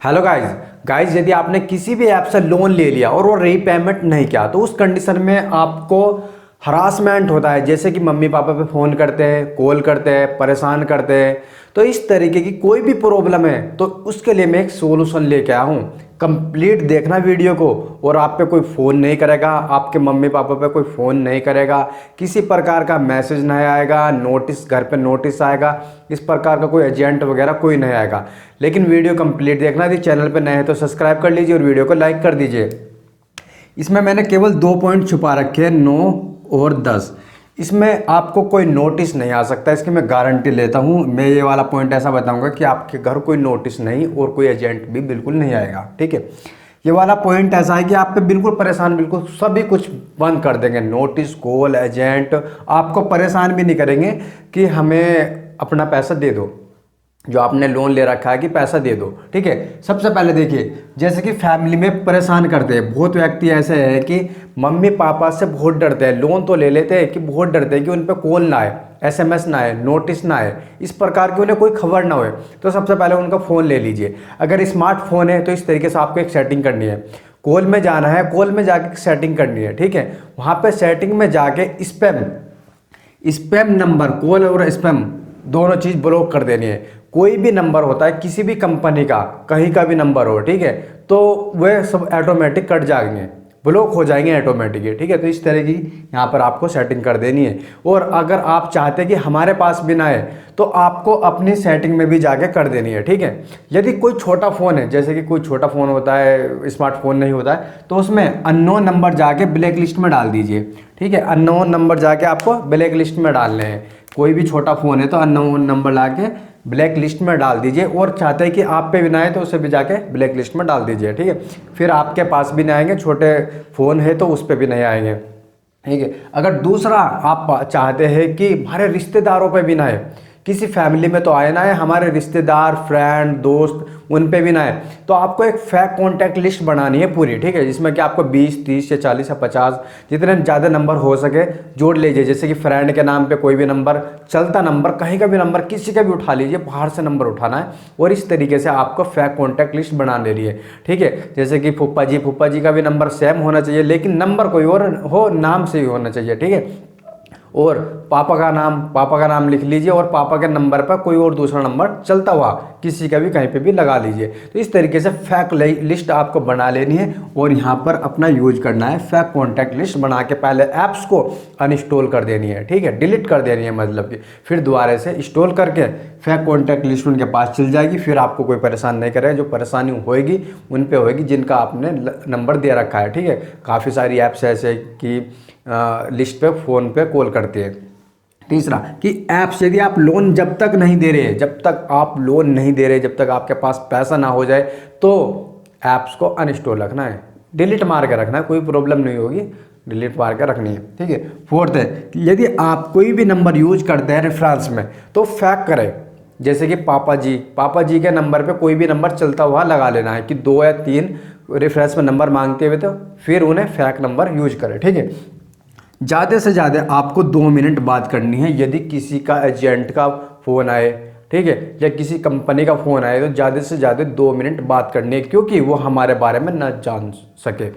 Hello guys. यदि आपने किसी भी ऐप से लोन ले लिया और वो रीपेमेंट नहीं किया तो उस कंडीशन में आपको हरासमेंट होता है। जैसे कि मम्मी पापा पे फ़ोन करते हैं, कॉल करते हैं, परेशान करते हैं। तो इस तरीके की कोई भी प्रॉब्लम है तो उसके लिए मैं एक सोल्यूशन लेके आया हूँ। कंप्लीट देखना वीडियो को। और आप पे कोई फ़ोन नहीं करेगा, आपके मम्मी पापा पे कोई फ़ोन नहीं करेगा, किसी प्रकार का मैसेज नहीं आएगा, नोटिस घर पे नोटिस आएगा, इस प्रकार का कोई एजेंट वगैरह कोई नहीं आएगा। लेकिन वीडियो कंप्लीट देखना। यदि चैनल पे नए हैं तो सब्सक्राइब कर लीजिए और वीडियो को लाइक कर दीजिए। इसमें मैंने केवल 2 पॉइंट छुपा रखे हैं, 9 और 10। इसमें आपको कोई नोटिस नहीं आ सकता, इसकी मैं गारंटी लेता हूँ। मैं ये वाला पॉइंट ऐसा बताऊंगा कि आपके घर कोई नोटिस नहीं और कोई एजेंट भी बिल्कुल नहीं आएगा। ठीक है, ये वाला पॉइंट ऐसा है कि आप पे बिल्कुल परेशान, बिल्कुल सभी कुछ बंद कर देंगे। नोटिस, कॉल, एजेंट आपको परेशान भी नहीं करेंगे कि हमें अपना पैसा दे दो, जो आपने लोन ले रखा है कि पैसा दे दो। ठीक है, सबसे पहले देखिए, जैसे कि फैमिली में परेशान करते हैं बहुत व्यक्ति ऐसे हैं कि मम्मी पापा से बहुत डरते हैं। लोन तो ले लेते हैं कि बहुत डरते हैं कि उन पर कॉल ना आए, एसएमएस ना आए, नोटिस ना आए, इस प्रकार की उन्हें कोई खबर ना हो। तो सबसे पहले उनका फ़ोन ले लीजिए। अगर स्मार्टफोन है तो इस तरीके से आपको एक सेटिंग करनी है। कॉल में जाना है, कॉल में जाके सेटिंग करनी है। ठीक है, वहाँ पर सेटिंग में जाके स्पैम नंबर, कॉल और स्पैम दोनों चीज़ ब्लॉक कर देनी है। कोई भी नंबर होता है किसी भी कंपनी का, कहीं का भी नंबर हो, ठीक है, तो वह सब ऑटोमेटिक कट जाएंगे, ब्लॉक हो जाएंगे ऑटोमेटिक। ठीक है, तो इस तरह की यहाँ पर आपको सेटिंग कर देनी है। और अगर आप चाहते हैं कि हमारे पास भी ना आए तो आपको अपनी सेटिंग में भी जाके कर देनी है। ठीक है, यदि कोई छोटा फ़ोन है, जैसे कि कोई छोटा फ़ोन होता है, स्मार्टफोन नहीं होता है, तो उसमें अननोन नंबर जाके ब्लैक लिस्ट में डाल दीजिए। ठीक है, अननोन नंबर जाके आपको ब्लैक लिस्ट में डालने हैं। कोई भी छोटा फ़ोन है तो अननोन नंबर ला के ब्लैक लिस्ट में डाल दीजिए। और चाहते हैं कि आप पे भी ना आए तो उसे भी जाके ब्लैक लिस्ट में डाल दीजिए। ठीक है, फिर आपके पास भी नहीं आएंगे, छोटे फ़ोन है तो उस पर भी नहीं आएंगे। ठीक है, अगर दूसरा आप चाहते हैं कि हमारे रिश्तेदारों पे भी ना आए, किसी फैमिली में तो आए ना है, हमारे रिश्तेदार, फ्रेंड, दोस्त, उन पे भी ना है, तो आपको एक फेक कॉन्टैक्ट लिस्ट बनानी है पूरी। ठीक है, जिसमें कि आपको 20, 30 या 40 या 50 जितने ज़्यादा नंबर हो सके जोड़ लीजिए। जैसे कि फ्रेंड के नाम पे कोई भी नंबर, चलता नंबर, कहीं का भी नंबर, किसी का भी उठा लीजिए, बाहर से नंबर उठाना है। और इस तरीके से आपको फेक कॉन्टैक्ट लिस्ट बना लेनी है। ठीक है, जैसे कि फूफा जी का भी नंबर सेम होना चाहिए, लेकिन नंबर कोई और हो, नाम से ही होना चाहिए। ठीक है, और पापा का नाम लिख लीजिए और पापा के नंबर पर कोई और दूसरा नंबर चलता हुआ किसी का भी कहीं पे भी लगा लीजिए। तो इस तरीके से फेक लिस्ट आपको बना लेनी है और यहाँ पर अपना यूज करना है। फेक कॉन्टैक्ट लिस्ट बना के पहले ऐप्स को अनइंस्टॉल कर देनी है। ठीक है, डिलीट कर देनी है, मतलब कि फिर दोबारा से इंस्टॉल करके फेक कॉन्टैक्ट लिस्ट उनके पास चल जाएगी। फिर आपको कोई परेशान नहीं करेगा। जो परेशानी होएगी उन पे होएगी जिनका आपने नंबर दे रखा है। ठीक है, काफ़ी सारी ऐप्स ऐसे कि लिस्ट पे, फ़ोन पे कॉल करती है। तीसरा कि ऐप्स, यदि आप लोन जब तक नहीं दे रहे, जब तक आप लोन नहीं दे रहे, जब तक आपके पास पैसा ना हो जाए, तो ऐप्स को अनइंस्टॉल रखना है, डिलीट मार के रखना है। कोई प्रॉब्लम नहीं होगी, डिलीट मार के रखनी है। ठीक है, फोर्थ है कि यदि आप कोई भी नंबर यूज करते हैं रेफरेंस में तो फेक करें। जैसे कि पापा जी के नंबर पे कोई भी नंबर चलता हुआ लगा लेना है कि 2 या 3 रेफरेंस में नंबर मांगते हुए, तो फिर उन्हें फेक नंबर यूज करें। ठीक है, ज़्यादा से ज़्यादा आपको 2 मिनट बात करनी है। यदि किसी का एजेंट का फ़ोन आए, ठीक है, या किसी कंपनी का फ़ोन आए, तो ज़्यादा से ज़्यादा 2 मिनट बात करनी है, क्योंकि वो हमारे बारे में न जान सके।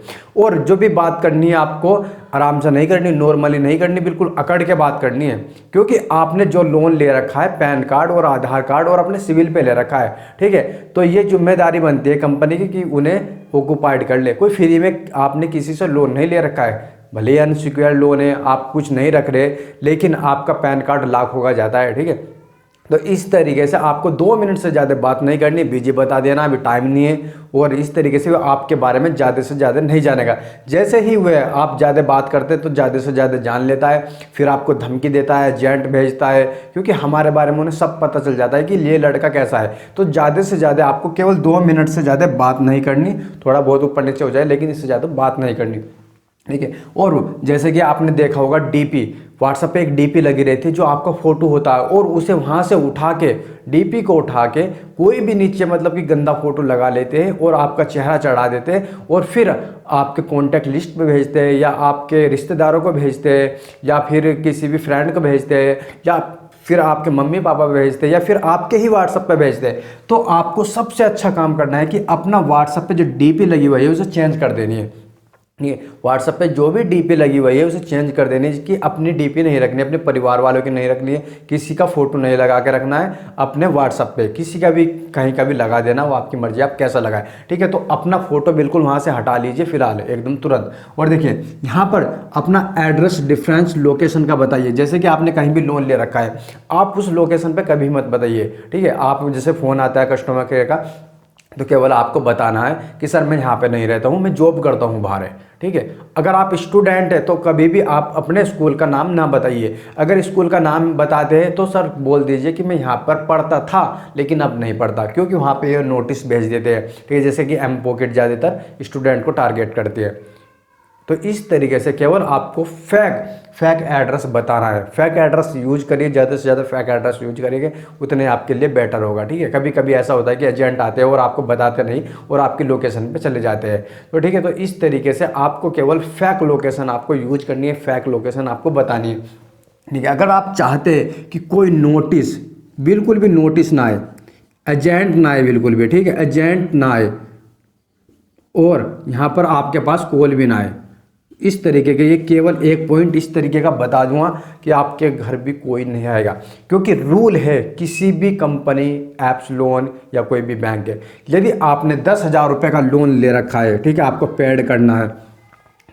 और जो भी बात करनी है आपको आराम से नहीं करनी, नॉर्मली नहीं करनी, बिल्कुल अकड़ के बात करनी है। क्योंकि आपने जो लोन ले रखा है, पैन कार्ड और आधार कार्ड और अपने सिविल पे ले रखा है, ठीक है, तो ये जिम्मेदारी बनती है कंपनी की कि उन्हें ऑक्युपाइड कर ले। कोई फ्री में आपने किसी से लोन नहीं ले रखा है, भले ही अनसिक्योर्ड लोन है, आप कुछ नहीं रख रहे, लेकिन आपका पैन कार्ड लॉक होगा जाता है। ठीक है, तो इस तरीके से आपको 2 मिनट से ज़्यादा बात नहीं करनी, बिजी बता देना अभी टाइम नहीं है। और इस तरीके से वो आपके बारे में ज़्यादा से ज़्यादा नहीं जानेगा। जैसे ही वह आप ज़्यादा बात करते हैं तो ज़्यादा से ज़्यादा जान लेता है, फिर आपको धमकी देता है, एजेंट भेजता है, क्योंकि हमारे बारे में उन्हें सब पता चल जाता है कि ये लड़का कैसा है। तो ज़्यादा से ज़्यादा आपको केवल 2 मिनट से ज़्यादा बात नहीं करनी, थोड़ा बहुत ऊपर नीचे हो जाए लेकिन इससे ज़्यादा बात नहीं करनी। ठीक है, और जैसे कि आपने देखा होगा डीपी, व्हाट्सएप पे एक डीपी लगी रहती है जो आपका फ़ोटो होता है, और उसे वहाँ से उठा के, डीपी को उठा के कोई भी नीचे मतलब कि गंदा फ़ोटो लगा लेते हैं और आपका चेहरा चढ़ा देते हैं और फिर आपके कॉन्टैक्ट लिस्ट में भेजते हैं, या आपके रिश्तेदारों को भेजते हैं, या फिर किसी भी फ्रेंड को भेजते हैं, या फिर आपके मम्मी पापा पे भेजते या फिर आपके ही व्हाट्सएप पे भेजते, तो आपको सबसे अच्छा काम करना है कि अपना व्हाट्सएप पे जो डीपी लगी हुई है उसे चेंज कर देनी है। ये व्हाट्सएप पे जो भी डीपी लगी हुई है उसे चेंज कर देनी है, कि अपनी डीपी नहीं रखनी है, अपने परिवार वालों की नहीं रखनी है, किसी का फोटो नहीं लगा के रखना है अपने व्हाट्सएप पे। किसी का भी कहीं का भी लगा देना, वो आपकी मर्जी, आप कैसा लगाए, ठीक है। तो अपना फोटो बिल्कुल वहाँ से हटा लीजिए फिलहाल एकदम तुरंत। और देखिए यहाँ पर अपना एड्रेस डिफरेंस लोकेशन का बताइए। जैसे कि आपने कहीं भी लोन ले रखा है, आप उस लोकेशन पर कभी मत बताइए, ठीक है। आप जैसे फ़ोन आता है कस्टमर केयर का, तो केवल आपको बताना है कि सर मैं यहाँ पे नहीं रहता हूँ, मैं जॉब करता हूँ बाहर है, ठीक है। अगर आप स्टूडेंट है तो कभी भी आप अपने स्कूल का नाम ना बताइए। अगर स्कूल का नाम बताते हैं तो सर बोल दीजिए कि मैं यहाँ पर पढ़ता था लेकिन अब नहीं पढ़ता, क्योंकि वहाँ पे ये नोटिस भेज देते हैं, ठीक है। जैसे कि एम पॉकेट ज़्यादातर स्टूडेंट को टारगेट करती है। तो इस तरीके से केवल आपको फेक एड्रेस बताना है। फेक एड्रेस यूज करिए, ज़्यादा से ज़्यादा फेक एड्रेस यूज करिए, उतने आपके लिए बेटर होगा, ठीक है। कभी कभी ऐसा होता है कि एजेंट आते हैं और आपको बताते नहीं और आपकी लोकेशन पे चले जाते हैं, तो ठीक है। तो इस तरीके से आपको केवल फेक लोकेशन आपको यूज करनी है, फेक लोकेशन आपको बतानी है, ठीक है। अगर आप चाहते हैं कि कोई नोटिस, बिल्कुल भी नोटिस ना आए, एजेंट ना आए बिल्कुल भी, ठीक है, एजेंट ना आए, और यहाँ पर आपके पास कॉल भी ना आए, इस तरीके के, ये केवल एक पॉइंट इस तरीके का बता दूंगा कि आपके घर भी कोई नहीं आएगा। क्योंकि रूल है किसी भी कंपनी, एप्स, लोन या कोई भी बैंक है, यदि आपने 10,000 रुपये का लोन ले रखा है, ठीक है, आपको पेड करना है,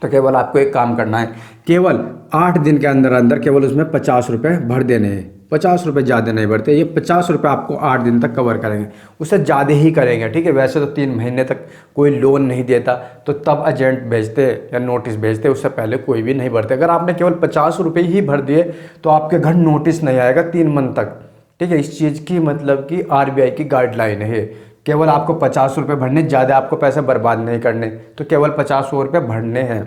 तो केवल आपको एक काम करना है, केवल 8 दिन के अंदर अंदर केवल उसमें 50 रुपये भर देने हैं। 50 रुपये ज़्यादा नहीं भरते, ये 50 रुपये आपको 8 दिन तक कवर करेंगे, उससे ज़्यादा ही करेंगे, ठीक है। वैसे तो 3 महीने तक कोई लोन नहीं देता, तो तब एजेंट भेजते या नोटिस भेजते, उससे पहले कोई भी नहीं भरते। अगर आपने केवल 50 रुपये ही भर दिए तो आपके घर नोटिस नहीं आएगा 3 मंथ तक, ठीक है। इस चीज़ की मतलब कि RBI की गाइडलाइन है, केवल आपको 50 रुपये भरने, ज़्यादा आपको पैसे बर्बाद नहीं करने, तो केवल 50 रुपये भरने हैं।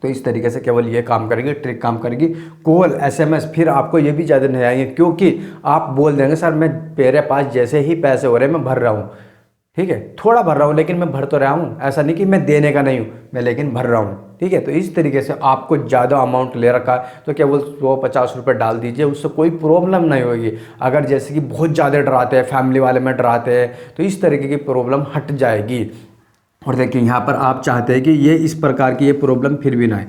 तो इस तरीके से केवल ये काम करेंगे, ट्रिक काम करेगी। कॉल, SMS फिर आपको ये भी ज़्यादा नहीं आएंगे, क्योंकि आप बोल देंगे सर मैं, मेरे पास जैसे ही पैसे हो रहे हैं मैं भर रहा हूँ, ठीक है, थोड़ा भर रहा हूँ लेकिन मैं भर तो रहा हूँ, ऐसा नहीं कि मैं देने का नहीं हूँ, मैं लेकिन भर रहा हूँ, ठीक है। तो इस तरीके से आपको ज़्यादा अमाउंट ले रखा है तो केवल 150 रुपये डाल दीजिए, उससे कोई प्रॉब्लम नहीं होगी। अगर जैसे कि बहुत ज़्यादा डराते हैं, फैमिली वाले में डराते हैं, तो इस तरीके की प्रॉब्लम हट जाएगी। और देखिए यहाँ पर आप चाहते हैं कि ये इस प्रकार की ये प्रॉब्लम फिर भी ना आए,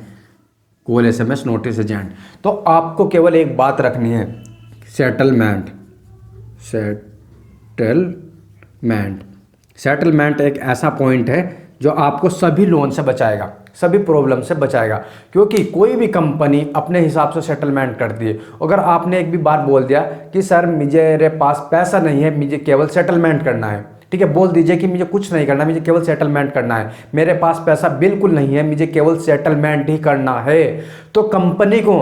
कॉल, SMS, नोटिस, एजेंट, तो आपको केवल एक बात रखनी है, सेटलमेंट। सेटलमेंट एक ऐसा पॉइंट है जो आपको सभी लोन से बचाएगा, सभी प्रॉब्लम से बचाएगा। क्योंकि कोई भी कंपनी अपने हिसाब से सेटलमेंट करती है। अगर आपने एक भी बार बोल दिया कि सर मेरे पास पैसा नहीं है, मुझे केवल सेटलमेंट करना है, ठीक है, बोल दीजिए कि मुझे कुछ नहीं करना, मुझे केवल सेटलमेंट करना है, मेरे पास पैसा बिल्कुल नहीं है, मुझे केवल सेटलमेंट ही करना है, तो कंपनी को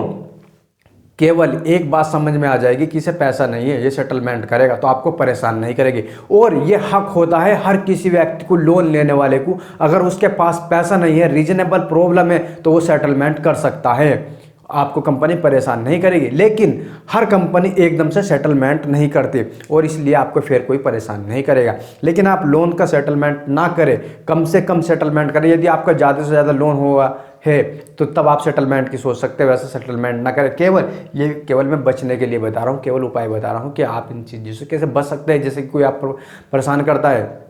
केवल एक बात समझ में आ जाएगी कि इसे पैसा नहीं है, ये सेटलमेंट करेगा, तो आपको परेशान नहीं करेगी। और ये हक होता है हर किसी व्यक्ति को, लोन लेने वाले को, अगर उसके पास पैसा नहीं है, रीजनेबल प्रॉब्लम है, तो वो सेटलमेंट कर सकता है, आपको कंपनी परेशान नहीं करेगी। लेकिन हर कंपनी एकदम से सेटलमेंट नहीं करती, और इसलिए आपको फिर कोई परेशान नहीं करेगा। लेकिन आप लोन का सेटलमेंट ना करें, कम से कम सेटलमेंट करें। यदि आपका ज़्यादा से ज़्यादा लोन हुआ है तो तब आप सेटलमेंट की सोच सकते हैं, वैसे सेटलमेंट ना करें। केवल मैं बचने के लिए बता रहा हूँ, केवल उपाय बता रहा हूँ कि आप इन चीज़ों से कैसे बच सकते हैं। जैसे कि कोई आप परेशान करता है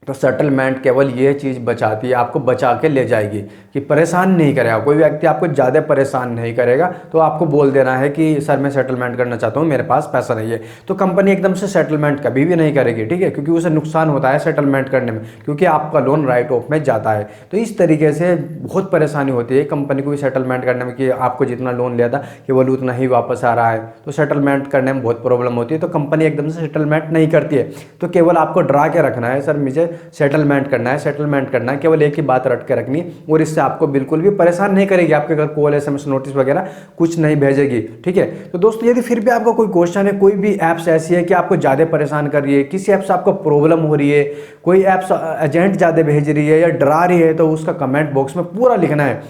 तो सेटलमेंट केवल ये चीज़ बचाती है, आपको बचा के ले जाएगी, कि परेशान नहीं करेगा। कोई व्यक्ति आपको ज़्यादा परेशान नहीं करेगा, तो आपको बोल देना है कि सर मैं सेटलमेंट करना चाहता हूँ, मेरे पास पैसा नहीं है, तो कंपनी एकदम से सेटलमेंट कभी भी नहीं करेगी, ठीक है, क्योंकि उसे नुकसान होता है सेटलमेंट करने में, क्योंकि आपका लोन राइट ऑफ में जाता है। तो इस तरीके से बहुत परेशानी होती है कंपनी को भी सेटलमेंट करने में, कि आपको जितना लोन लिया था केवल उतना ही वापस आ रहा है, तो सेटलमेंट करने में बहुत प्रॉब्लम होती है। तो कंपनी एकदम से सेटलमेंट नहीं करती है। तो केवल आपको डरा के रखना है, सर मुझे सेटलमेंट करना है, सेटलमेंट करना है, केवल एक ही बात रट के रखनी, और इससे आपको बिल्कुल भी परेशान नहीं करेगी। आपके घर कॉल, SMS, नोटिस वगैरह कुछ नहीं भेजेगी, ठीक है। तो दोस्तों यदि फिर भी आपका कोई क्वेश्चन है, कोई भी ऐप्स ऐसी है कि आपको ज़्यादा परेशान कर रही है, किसी ऐप से आपको प्रॉब्लम हो रही है, कोई ऐप्स एजेंट ज़्यादा भेज रही है या डरा रही है, तो उसका कमेंट बॉक्स में पूरा लिखना है,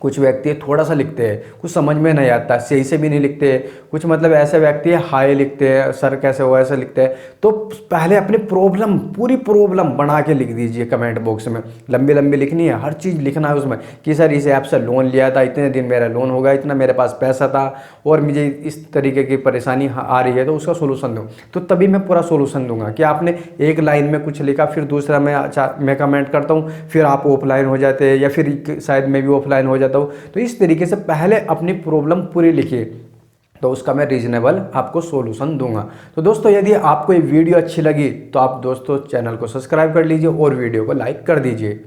कुछ व्यक्ति थोड़ा सा लिखते हैं, कुछ समझ में नहीं आता, सही से भी नहीं लिखते। कुछ मतलब ऐसे व्यक्ति हाय लिखते हैं, सर कैसे हो ऐसे लिखते हैं। तो पहले अपनी प्रॉब्लम, पूरी प्रॉब्लम बना के लिख दीजिए कमेंट बॉक्स में। लंबी लंबी लिखनी है, हर चीज़ लिखना है उसमें कि सर इस ऐप से लोन लिया था, इतने दिन मेरा लोन होगा, इतना मेरे पास पैसा था और मुझे इस तरीके की परेशानी आ रही है, तो उसका सोल्यूशन दूँ। तो तभी मैं पूरा सोल्यूशन दूंगा। कि आपने एक लाइन में कुछ लिखा, फिर दूसरा मैं कमेंट करता हूँ, फिर आप ऑफलाइन हो जाते हैं या फिर शायद मैं भी ऑफलाइन हो जाता हूँ। तो इस तरीके से पहले अपनी प्रॉब्लम पूरी लिखिए, तो उसका मैं रीजनेबल आपको सॉल्यूशन दूंगा। तो दोस्तों यदि आपको ये वीडियो अच्छी लगी तो आप दोस्तों चैनल को सब्सक्राइब कर लीजिए और वीडियो को लाइक कर दीजिए।